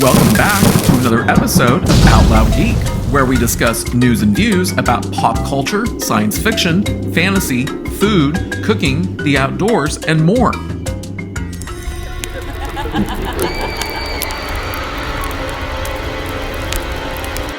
Welcome back to another episode of Out Loud Geek, where we discuss news and views about pop culture, science fiction, fantasy, food, cooking, the outdoors, and more.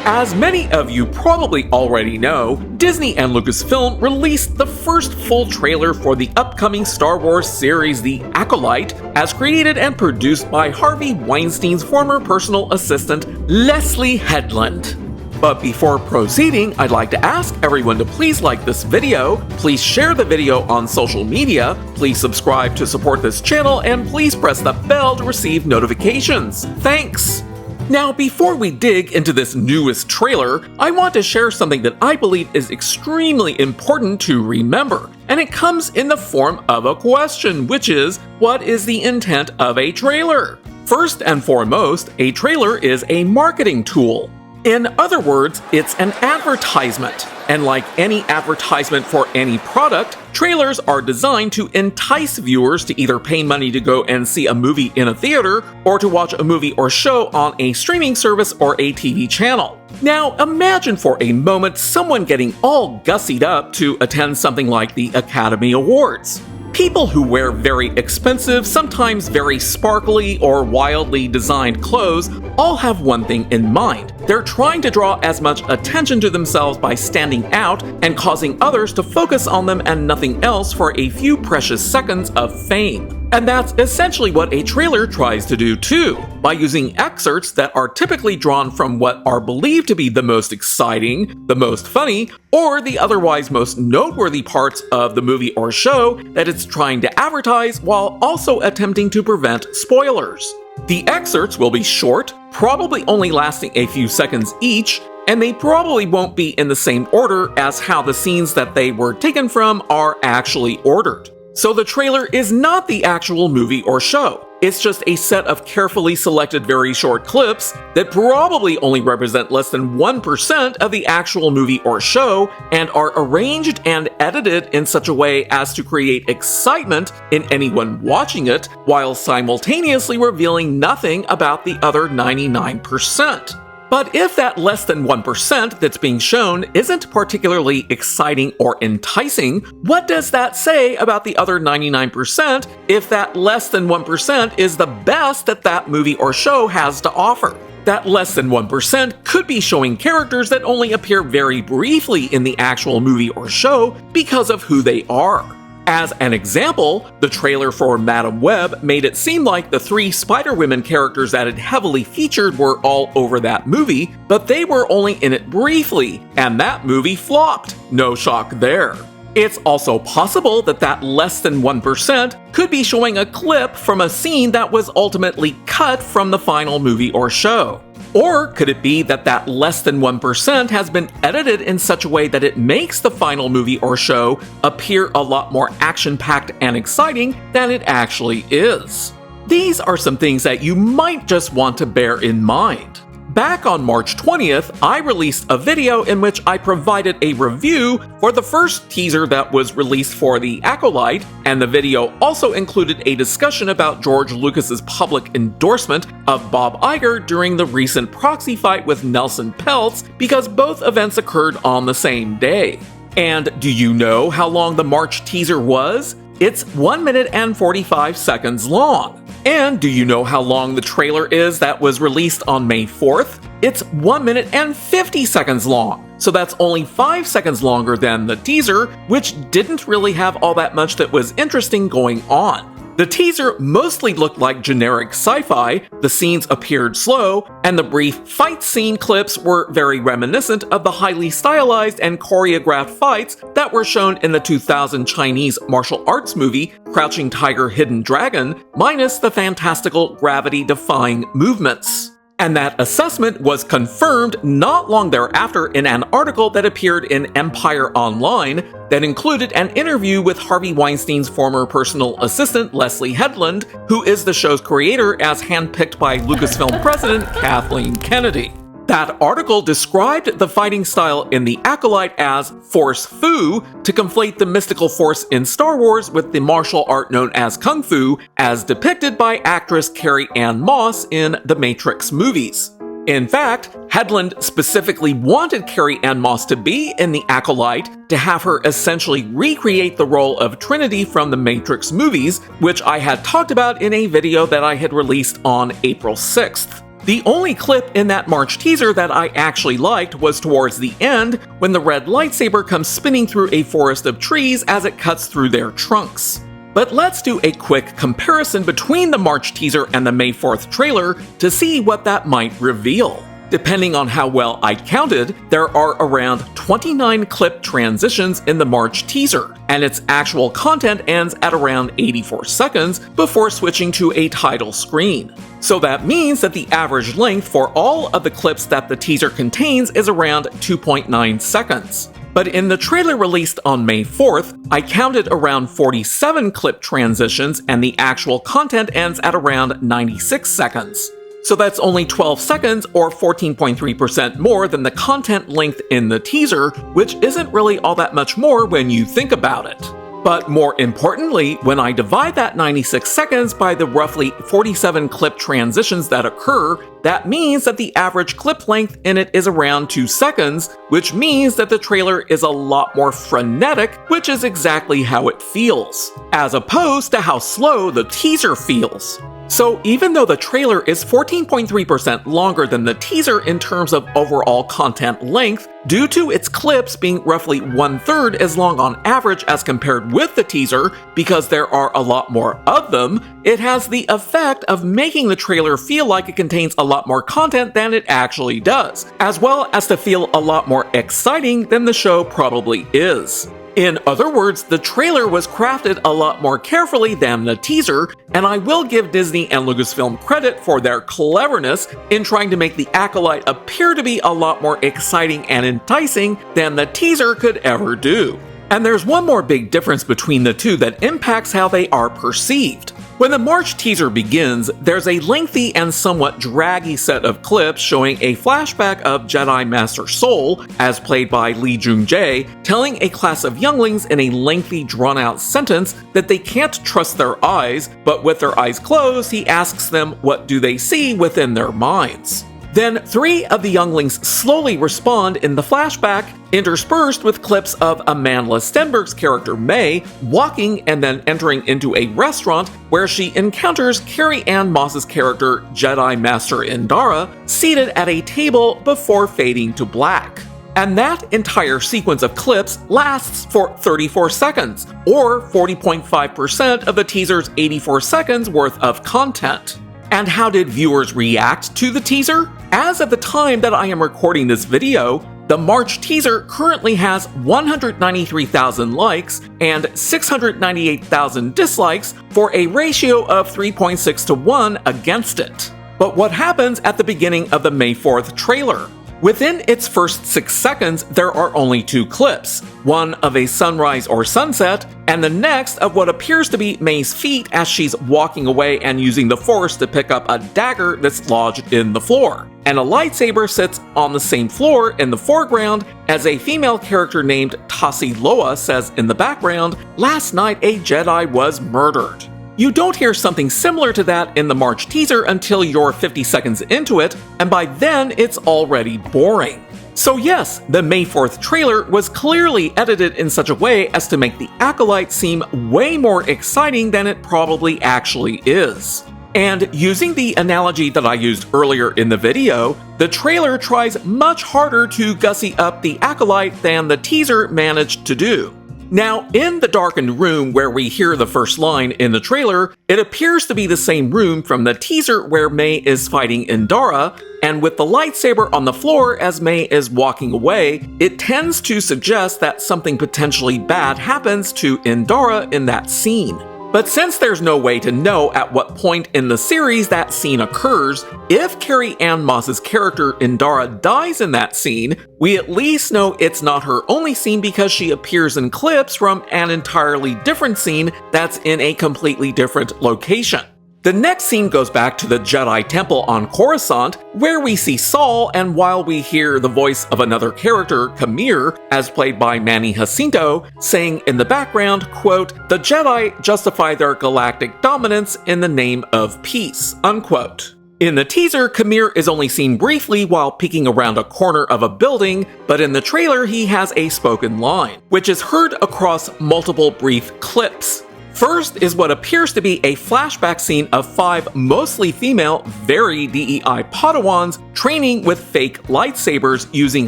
As many of you probably already know, Disney and LucasFilm released the first full trailer for the upcoming Star Wars series The Acolyte, as created and produced by Harvey Weinstein's former personal assistant, Leslye Headland. But before proceeding, I'd like to ask everyone to please like this video, please share the video on social media, please subscribe to support this channel, and please press the bell to receive notifications. Thanks! Now, before we dig into this newest trailer, I want to share something that I believe is extremely important to remember, and it comes in the form of a question, which is, what is the intent of a trailer? First and foremost, a trailer is a marketing tool. In other words, it's an advertisement. And like any advertisement for any product, trailers are designed to entice viewers to either pay money to go and see a movie in a theater, or to watch a movie or show on a streaming service or a TV channel. Now, imagine for a moment someone getting all gussied up to attend something like the Academy Awards. People who wear very expensive, sometimes very sparkly or wildly designed clothes all have one thing in mind. They're trying to draw as much attention to themselves by standing out and causing others to focus on them and nothing else for a few precious seconds of fame. And that's essentially what a trailer tries to do too, by using excerpts that are typically drawn from what are believed to be the most exciting, the most funny, or the otherwise most noteworthy parts of the movie or show that it's trying to advertise, while also attempting to prevent spoilers. The excerpts will be short, probably only lasting a few seconds each, and they probably won't be in the same order as how the scenes that they were taken from are actually ordered. So the trailer is not the actual movie or show. It's just a set of carefully selected very short clips that probably only represent less than 1% of the actual movie or show, and are arranged and edited in such a way as to create excitement in anyone watching it, while simultaneously revealing nothing about the other 99%. But if that less than 1% that's being shown isn't particularly exciting or enticing, what does that say about the other 99% if that less than 1% is the best that that movie or show has to offer? That less than 1% could be showing characters that only appear very briefly in the actual movie or show because of who they are. As an example, the trailer for Madam Web made it seem like the 3 Spider-Women characters that it heavily featured were all over that movie, but they were only in it briefly, and that movie flopped. No shock there. It's also possible that that less than 1% could be showing a clip from a scene that was ultimately cut from the final movie or show. Or could it be that that less than 1% has been edited in such a way that it makes the final movie or show appear a lot more action-packed and exciting than it actually is? These are some things that you might just want to bear in mind. Back on March 20th, I released a video in which I provided a review for the first teaser that was released for The Acolyte, and the video also included a discussion about George Lucas's public endorsement of Bob Iger during the recent proxy fight with Nelson Peltz, because both events occurred on the same day. And do you know how long the March teaser was? It's 1 minute and 45 seconds long. And do you know how long the trailer is that was released on May 4th? It's 1 minute and 50 seconds long. So that's only 5 seconds longer than the teaser, which didn't really have all that much that was interesting going on. The teaser mostly looked like generic sci-fi, the scenes appeared slow, and the brief fight scene clips were very reminiscent of the highly stylized and choreographed fights that were shown in the 2000 Chinese martial arts movie Crouching Tiger, Hidden Dragon, minus the fantastical gravity-defying movements. And that assessment was confirmed not long thereafter in an article that appeared in Empire Online that included an interview with Harvey Weinstein's former personal assistant, Leslye Headland, who is the show's creator as handpicked by Lucasfilm president Kathleen Kennedy. That article described the fighting style in The Acolyte as Force Fu to conflate the mystical force in Star Wars with the martial art known as Kung Fu, as depicted by actress Carrie-Anne Moss in the Matrix movies. In fact, Headland specifically wanted Carrie-Anne Moss to be in The Acolyte to have her essentially recreate the role of Trinity from the Matrix movies, which I had talked about in a video that I had released on April 6th. The only clip in that March teaser that I actually liked was towards the end, when the red lightsaber comes spinning through a forest of trees as it cuts through their trunks. But let's do a quick comparison between the March teaser and the May 4th trailer to see what that might reveal. Depending on how well I counted, there are around 29 clip transitions in the March teaser, and its actual content ends at around 84 seconds before switching to a title screen. So that means that the average length for all of the clips that the teaser contains is around 2.9 seconds. But in the trailer released on May 4th, I counted around 47 clip transitions, and the actual content ends at around 96 seconds. So that's only 12 seconds or 14.3% more than the content length in the teaser, which isn't really all that much more when you think about it. But more importantly, when I divide that 96 seconds by the roughly 47 clip transitions that occur, that means that the average clip length in it is around 2 seconds, which means that the trailer is a lot more frenetic, which is exactly how it feels, as opposed to how slow the teaser feels. So even though the trailer is 14.3% longer than the teaser in terms of overall content length, due to its clips being roughly 1/3 as long on average as compared with the teaser, because there are a lot more of them, it has the effect of making the trailer feel like it contains a lot more content than it actually does, as well as to feel a lot more exciting than the show probably is. In other words, the trailer was crafted a lot more carefully than the teaser, and I will give Disney and Lucasfilm credit for their cleverness in trying to make The Acolyte appear to be a lot more exciting and enticing than the teaser could ever do. And there's one more big difference between the two that impacts how they are perceived. When the March teaser begins, there's a lengthy and somewhat draggy set of clips showing a flashback of Jedi Master Soul, as played by Jung-jae, telling a class of younglings in a lengthy drawn-out sentence that they can't trust their eyes, but with their eyes closed, he asks them what do they see within their minds. Then 3 of the younglings slowly respond in the flashback, interspersed with clips of Amandla Stenberg's character May walking and then entering into a restaurant where she encounters Carrie-Anne Moss's character Jedi Master Indara seated at a table before fading to black. And that entire sequence of clips lasts for 34 seconds, or 40.5% of the teaser's 84 seconds worth of content. And how did viewers react to the teaser? As of the time that I am recording this video, the March teaser currently has 193,000 likes and 698,000 dislikes for a ratio of 3.6 to 1 against it. But what happens at the beginning of the May 4th trailer? Within its first 6 seconds, there are only 2 clips, one of a sunrise or sunset, and the next of what appears to be May's feet as she's walking away and using the Force to pick up a dagger that's lodged in the floor. And a lightsaber sits on the same floor in the foreground as a female character named Tassi Loa says in the background, "Last night a Jedi was murdered." You don't hear something similar to that in the March teaser until you're 50 seconds into it, and by then it's already boring. So yes, the May 4th trailer was clearly edited in such a way as to make The Acolyte seem way more exciting than it probably actually is. And using the analogy that I used earlier in the video, the trailer tries much harder to gussy up The Acolyte than the teaser managed to do. Now, in the darkened room where we hear the first line in the trailer, it appears to be the same room from the teaser where May is fighting Indara, and with the lightsaber on the floor as May is walking away, it tends to suggest that something potentially bad happens to Indara in that scene. But since there's no way to know at what point in the series that scene occurs, if Carrie-Anne Moss's character Indara dies in that scene, we at least know it's not her only scene because she appears in clips from an entirely different scene that's in a completely different location. The next scene goes back to the Jedi Temple on Coruscant, where we see Saul, and while we hear the voice of another character, Kamir, as played by Manny Jacinto, saying in the background, quote, "The Jedi justify their galactic dominance in the name of peace," unquote. In the teaser, Kamir is only seen briefly while peeking around a corner of a building, but in the trailer he has a spoken line, which is heard across multiple brief clips. First is what appears to be a flashback scene of 5 mostly female, very DEI Padawans training with fake lightsabers using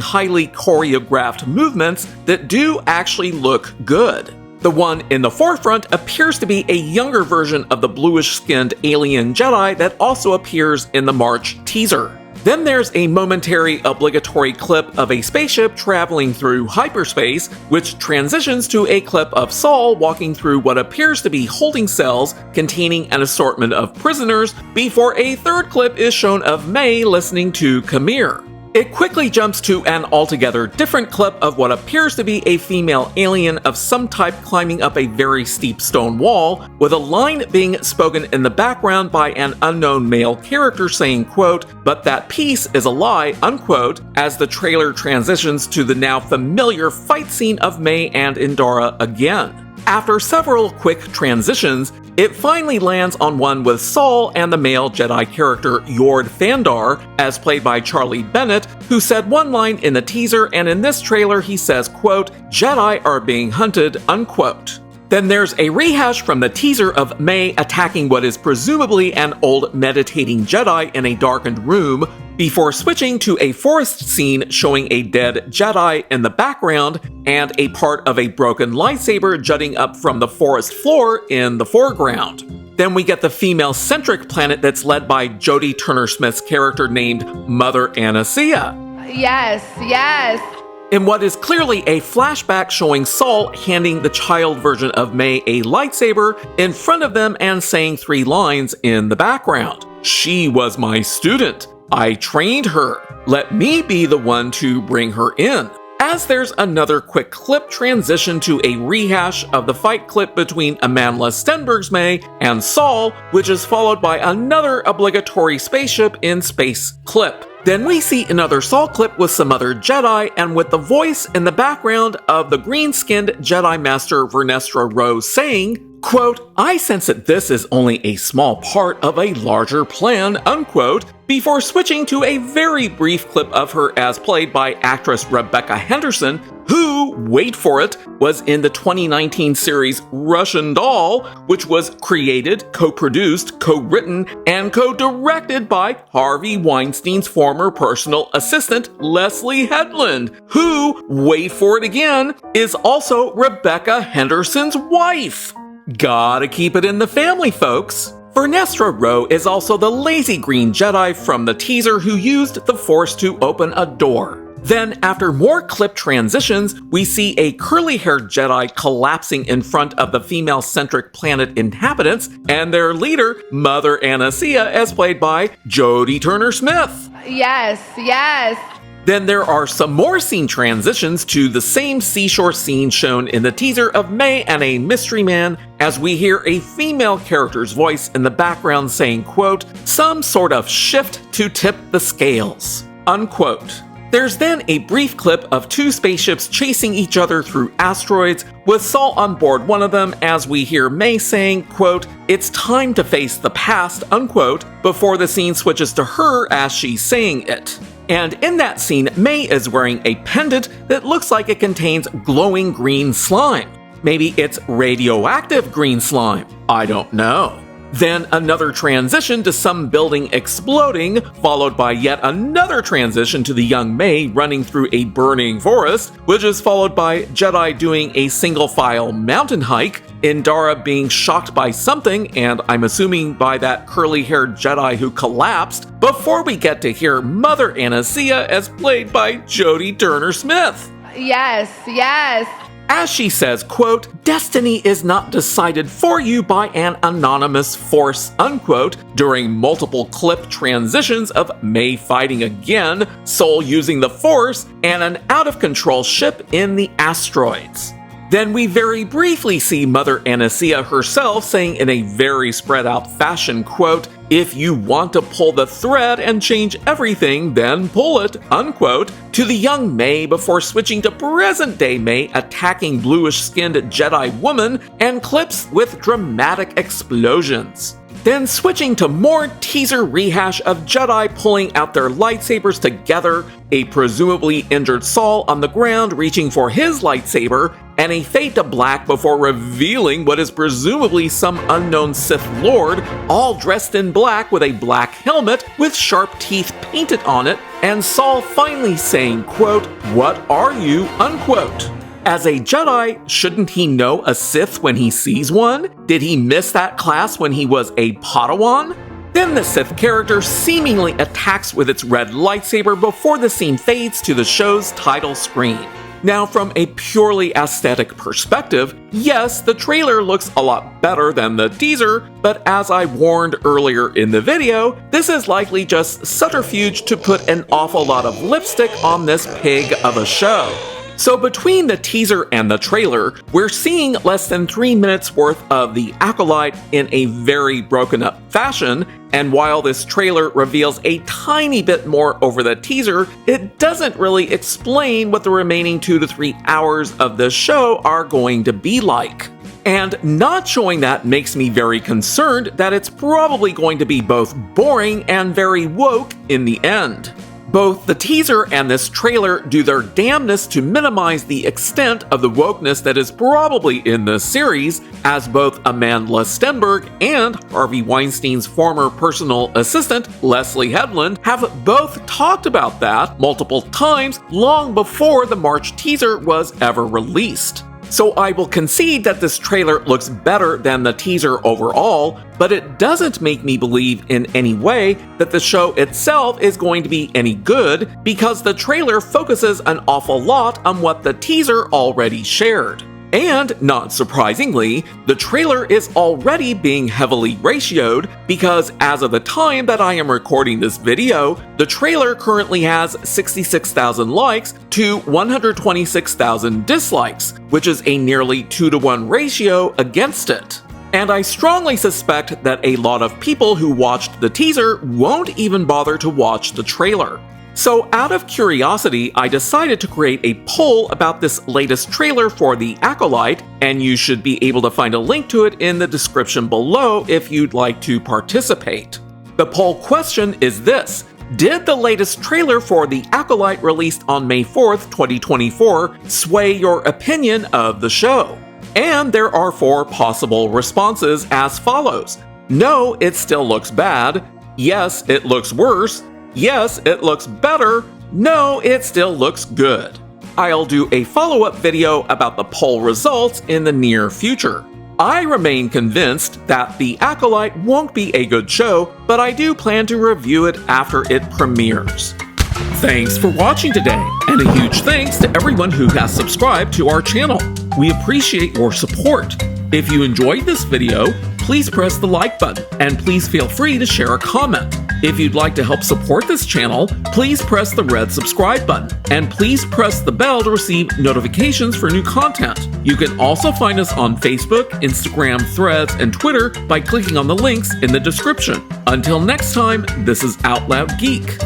highly choreographed movements that do actually look good. The one in the forefront appears to be a younger version of the bluish-skinned alien Jedi that also appears in the March teaser. Then there's a momentary obligatory clip of a spaceship traveling through hyperspace, which transitions to a clip of Saul walking through what appears to be holding cells containing an assortment of prisoners, before a third clip is shown of May listening to Kamir. It quickly jumps to an altogether different clip of what appears to be a female alien of some type climbing up a very steep stone wall, with a line being spoken in the background by an unknown male character saying, quote, "But that peace is a lie," unquote, as the trailer transitions to the now familiar fight scene of May and Indara again. After several quick transitions, it finally lands on one with Saul and the male Jedi character Yord Thandar, as played by Charlie Bennett, who said one line in the teaser, and in this trailer he says, quote, "Jedi are being hunted," unquote. Then there's a rehash from the teaser of May attacking what is presumably an old meditating Jedi in a darkened room, before switching to a forest scene showing a dead Jedi in the background and a part of a broken lightsaber jutting up from the forest floor in the foreground. Then we get the female-centric planet that's led by Jodie Turner-Smith's character named Mother Anasia. Yes, yes. In what is clearly a flashback showing Saul handing the child version of May a lightsaber in front of them and saying 3 lines in the background. "She was my student. I trained her. Let me be the one to bring her in." As there's another quick clip transition to a rehash of the fight clip between Amandla Stenberg's May and Saul, which is followed by another obligatory spaceship in space clip. Then we see another Saul clip with some other Jedi, and with the voice in the background of the green-skinned Jedi Master Vernestra Rose saying, quote, "I sense that this is only a small part of a larger plan," unquote, before switching to a very brief clip of her as played by actress Rebecca Henderson, who, wait for it, was in the 2019 series Russian Doll, which was created, co-produced, co-written, and co-directed by Harvey Weinstein's former personal assistant, Leslye Headland, who, wait for it again, is also Rebecca Henderson's wife. Gotta keep it in the family, folks. Vernestra Rose is also the lazy green Jedi from the teaser who used the Force to open a door. Then, after more clip transitions, we see a curly-haired Jedi collapsing in front of the female-centric planet inhabitants and their leader, Mother Anasia, as played by Jodie Turner-Smith. Yes, yes. Then there are some more scene transitions to the same seashore scene shown in the teaser of May and a mystery man, as we hear a female character's voice in the background saying, quote, "Some sort of shift to tip the scales," unquote. There's then a brief clip of 2 spaceships chasing each other through asteroids, with Saul on board one of them, as we hear May saying, quote, "It's time to face the past," unquote, before the scene switches to her as she's saying it. And in that scene, May is wearing a pendant that looks like it contains glowing green slime. Maybe it's radioactive green slime. I don't know. Then another transition to some building exploding, followed by yet another transition to the young May running through a burning forest, which is followed by Jedi doing a single-file mountain hike, Indara being shocked by something, and I'm assuming by that curly-haired Jedi who collapsed, before we get to hear Mother Anasia as played by Jodie Turner-Smith. Yes, yes. As she says, quote, "Destiny is not decided for you by an anonymous force," unquote, during multiple clip transitions of May fighting again, Soul using the Force, and an out-of-control ship in the asteroids. Then we very briefly see Mother Anastasia herself saying in a very spread out fashion, quote, "If you want to pull the thread and change everything, then pull it," unquote, to the young May before switching to present-day May attacking bluish-skinned Jedi woman and clips with dramatic explosions. Then switching to more teaser rehash of Jedi pulling out their lightsabers together, a presumably injured Saul on the ground reaching for his lightsaber, and a fade to black before revealing what is presumably some unknown Sith Lord, all dressed in black with a black helmet with sharp teeth painted on it, and Saul finally saying, quote, "What are you?" unquote. As a Jedi, shouldn't he know a Sith when he sees one? Did he miss that class when he was a Padawan? Then the Sith character seemingly attacks with its red lightsaber before the scene fades to the show's title screen. Now, from a purely aesthetic perspective, yes, the trailer looks a lot better than the teaser, but as I warned earlier in the video, this is likely just subterfuge to put an awful lot of lipstick on this pig of a show. So between the teaser and the trailer, we're seeing less than 3 minutes worth of the Acolyte in a very broken up fashion, and while this trailer reveals a tiny bit more over the teaser, it doesn't really explain what the remaining 2 to 3 hours of the show are going to be like. And not showing that makes me very concerned that it's probably going to be both boring and very woke in the end. Both the teaser and this trailer do their damnedest to minimize the extent of the wokeness that is probably in this series, as both Amanda Stenberg and Harvey Weinstein's former personal assistant, Leslye Headland, have both talked about that multiple times long before the March teaser was ever released. So I will concede that this trailer looks better than the teaser overall, but it doesn't make me believe in any way that the show itself is going to be any good, because the trailer focuses an awful lot on what the teaser already shared. And, not surprisingly, the trailer is already being heavily ratioed because as of the time that I am recording this video, the trailer currently has 66,000 likes to 126,000 dislikes, which is a nearly 2-to-1 ratio against it. And I strongly suspect that a lot of people who watched the teaser won't even bother to watch the trailer. So out of curiosity, I decided to create a poll about this latest trailer for The Acolyte, and you should be able to find a link to it in the description below if you'd like to participate. The poll question is this: did the latest trailer for The Acolyte released on May 4th, 2024 sway your opinion of the show? And there are 4 possible responses as follows. No, it still looks bad. Yes, it looks worse. Yes, it looks better. No, it still looks good. I'll do a follow-up video about the poll results in the near future. I remain convinced that The Acolyte won't be a good show, but I do plan to review it after it premieres. Thanks for watching today, and a huge thanks to everyone who has subscribed to our channel. We appreciate your support. If you enjoyed this video, please press the like button, and please feel free to share a comment. If you'd like to help support this channel, please press the red subscribe button, and please press the bell to receive notifications for new content. You can also find us on Facebook, Instagram, Threads, and Twitter by clicking on the links in the description. Until next time, this is Out Loud Geek.